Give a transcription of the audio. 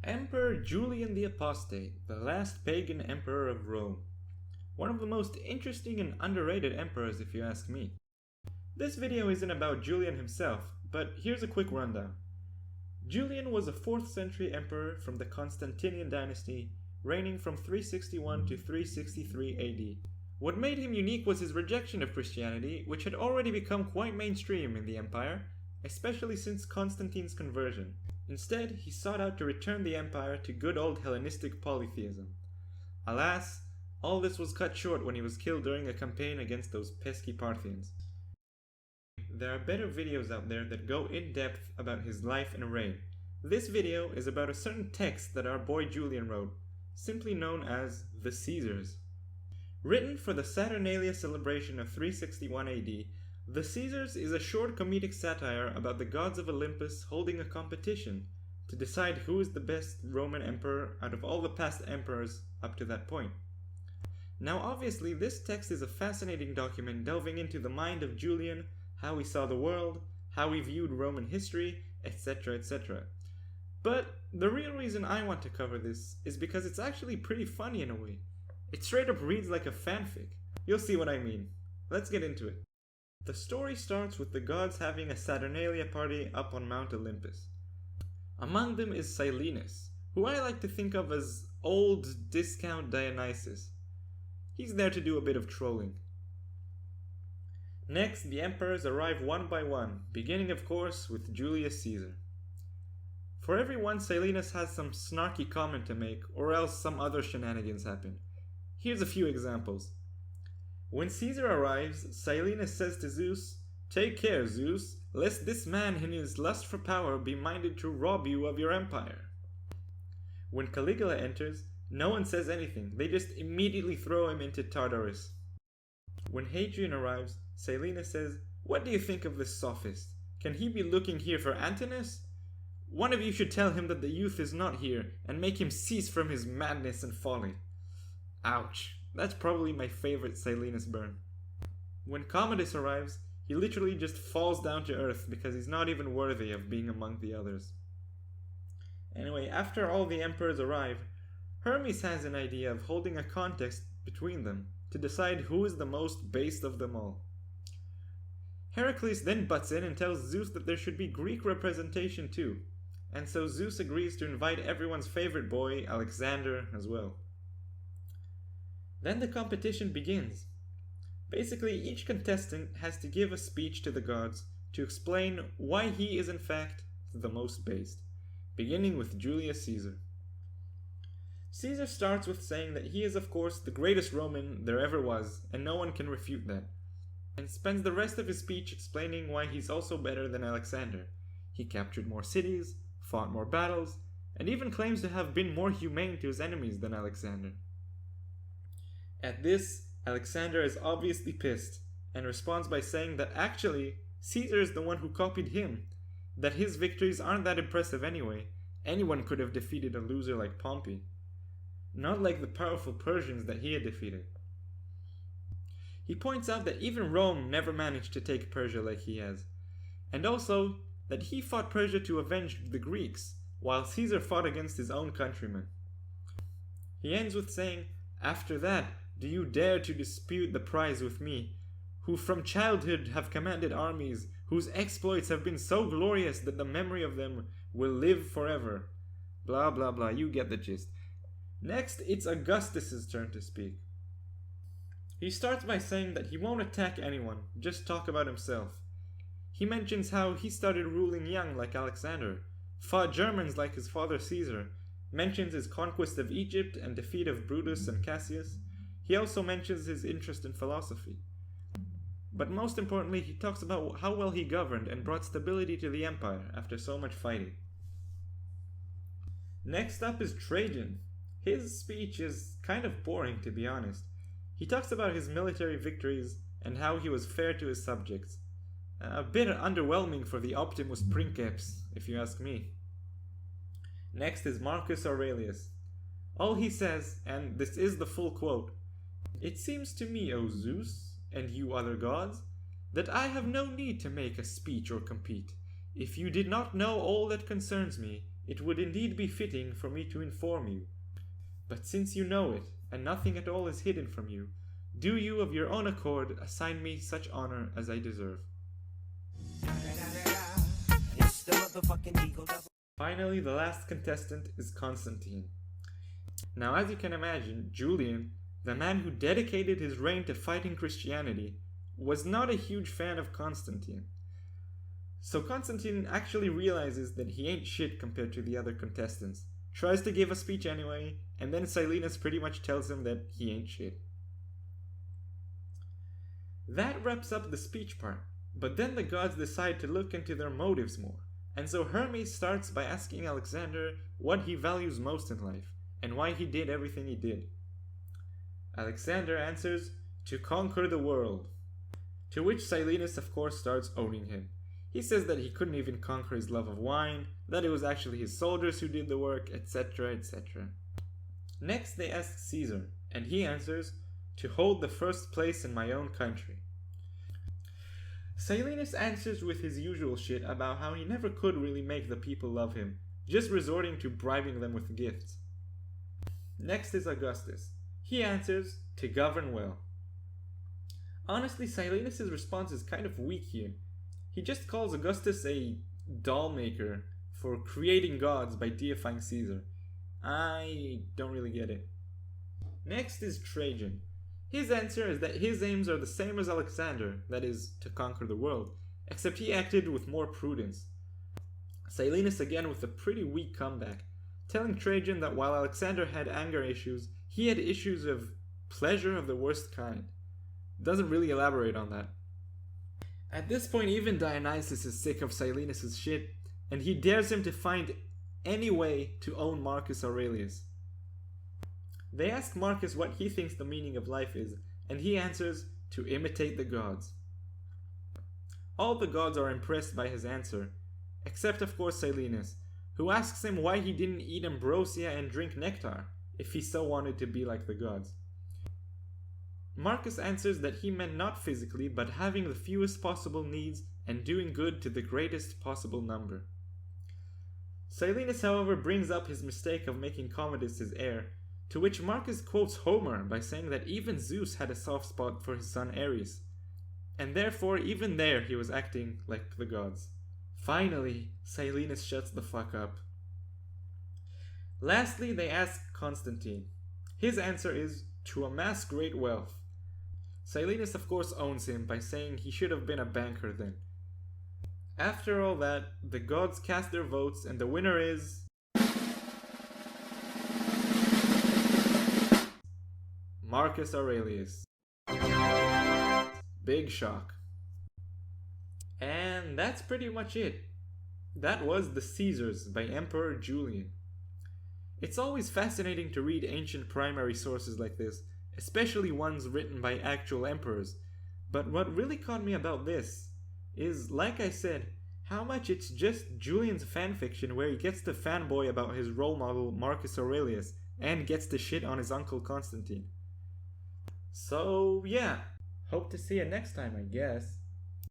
Emperor Julian the Apostate, the last pagan emperor of Rome. One of the most interesting and underrated emperors if you ask me. This video isn't about Julian himself, but here's a quick rundown. Julian was a 4th century emperor from the Constantinian dynasty, reigning from 361 to 363 AD. What made him unique was his rejection of Christianity, which had already become quite mainstream in the empire, especially since Constantine's conversion. Instead, he sought out to return the empire to good old Hellenistic polytheism. Alas, all this was cut short when he was killed during a campaign against those pesky Parthians. There are better videos out there that go in depth about his life and reign. This video is about a certain text that our boy Julian wrote, simply known as the Caesars. Written for the Saturnalia celebration of 361 AD, the Caesars is a short comedic satire about the gods of Olympus holding a competition to decide who is the best Roman emperor out of all the past emperors up to that point. Now obviously this text is a fascinating document delving into the mind of Julian, how he saw the world, how he viewed Roman history, etc, etc. But the real reason I want to cover this is because it's actually pretty funny in a way. It straight up reads like a fanfic. You'll see what I mean. Let's get into it. The story starts with the gods having a Saturnalia party up on Mount Olympus. Among them is Silenus, who I like to think of as old discount Dionysus. He's there to do a bit of trolling. Next, the emperors arrive one by one, beginning of course with Julius Caesar. For every one, Silenus has some snarky comment to make, or else some other shenanigans happen. Here's a few examples. When Caesar arrives, Silenus says to Zeus, "Take care, Zeus, lest this man in his lust for power be minded to rob you of your empire." When Caligula enters, no one says anything, they just immediately throw him into Tartarus. When Hadrian arrives, Silenus says, "What do you think of this sophist? Can he be looking here for Antinous? One of you should tell him that the youth is not here, and make him cease from his madness and folly." Ouch. That's probably my favorite Silenus burn. When Commodus arrives, he literally just falls down to earth because he's not even worthy of being among the others. Anyway, after all the emperors arrive, Hermes has an idea of holding a contest between them to decide who is the most based of them all. Heracles then butts in and tells Zeus that there should be Greek representation too, and so Zeus agrees to invite everyone's favorite boy, Alexander, as well. Then the competition begins. Basically, each contestant has to give a speech to the gods to explain why he is in fact the most based, beginning with Julius Caesar. Caesar starts with saying that he is of course the greatest Roman there ever was, and no one can refute that, and spends the rest of his speech explaining why he's also better than Alexander. He captured more cities, fought more battles, and even claims to have been more humane to his enemies than Alexander. At this, Alexander is obviously pissed, and responds by saying that actually, Caesar is the one who copied him, that his victories aren't that impressive anyway, anyone could have defeated a loser like Pompey. Not like the powerful Persians that he had defeated. He points out that even Rome never managed to take Persia like he has, and also that he fought Persia to avenge the Greeks, while Caesar fought against his own countrymen. He ends with saying, "After that, do you dare to dispute the prize with me, who from childhood have commanded armies, whose exploits have been so glorious that the memory of them will live forever." Blah blah blah, you get the gist. Next, it's Augustus's turn to speak. He starts by saying that he won't attack anyone, just talk about himself. He mentions how he started ruling young like Alexander, fought Germans like his father Caesar, mentions his conquest of Egypt and defeat of Brutus and Cassius. He also mentions his interest in philosophy. But most importantly, he talks about how well he governed and brought stability to the empire after so much fighting. Next up is Trajan. His speech is kind of boring, to be honest. He talks about his military victories and how he was fair to his subjects. A bit underwhelming for the Optimus Princeps, if you ask me. Next is Marcus Aurelius. All he says, and this is the full quote, "It seems to me, O Zeus, and you other gods, that I have no need to make a speech or compete. If you did not know all that concerns me, it would indeed be fitting for me to inform you. But since you know it, and nothing at all is hidden from you, do you of your own accord assign me such honor as I deserve. Finally, the last contestant is Constantine. Now, as you can imagine, Julian, the man who dedicated his reign to fighting Christianity, was not a huge fan of Constantine. So Constantine actually realizes that he ain't shit compared to the other contestants, tries to give a speech anyway, and then Silenus pretty much tells him that he ain't shit. That wraps up the speech part, but then the gods decide to look into their motives more, and so Hermes starts by asking Alexander what he values most in life, and why he did everything he did. Alexander answers, to conquer the world. To which Silenus of course starts owning him. He says that he couldn't even conquer his love of wine, that it was actually his soldiers who did the work, etc., etc. Next they ask Caesar, and he answers, to hold the first place in my own country. Silenus answers with his usual shit about how he never could really make the people love him, just resorting to bribing them with gifts. Next is Augustus. He answers, to govern well. Honestly, Silenus' response is kind of weak here. He just calls Augustus a doll maker for creating gods by deifying Caesar. I don't really get it. Next is Trajan. His answer is that his aims are the same as Alexander, that is, to conquer the world, except he acted with more prudence. Silenus again with a pretty weak comeback, telling Trajan that while Alexander had anger issues, he had issues of pleasure of the worst kind. Doesn't really elaborate on that. At this point, even Dionysus is sick of Silenus' shit, and he dares him to find any way to own Marcus Aurelius. They ask Marcus what he thinks the meaning of life is, and he answers, to imitate the gods. All the gods are impressed by his answer, except of course Silenus, who asks him why he didn't eat ambrosia and drink nectar, if he so wanted to be like the gods. Marcus answers that he meant not physically, but having the fewest possible needs and doing good to the greatest possible number. Silenus, however, brings up his mistake of making Commodus his heir, to which Marcus quotes Homer by saying that even Zeus had a soft spot for his son Ares, and therefore even there he was acting like the gods. Finally, Silenus shuts the fuck up. Lastly, they ask Constantine. His answer is, to amass great wealth. Silenus of course owns him by saying he should have been a banker then. After all that, the gods cast their votes and the winner is... Marcus Aurelius. Big shock. And that's pretty much it. That was The Caesars by Emperor Julian. It's always fascinating to read ancient primary sources like this, especially ones written by actual emperors, but what really caught me about this is, like I said, how much it's just Julian's fanfiction where he gets to fanboy about his role model Marcus Aurelius and gets to shit on his uncle Constantine. So yeah, hope to see you next time, I guess.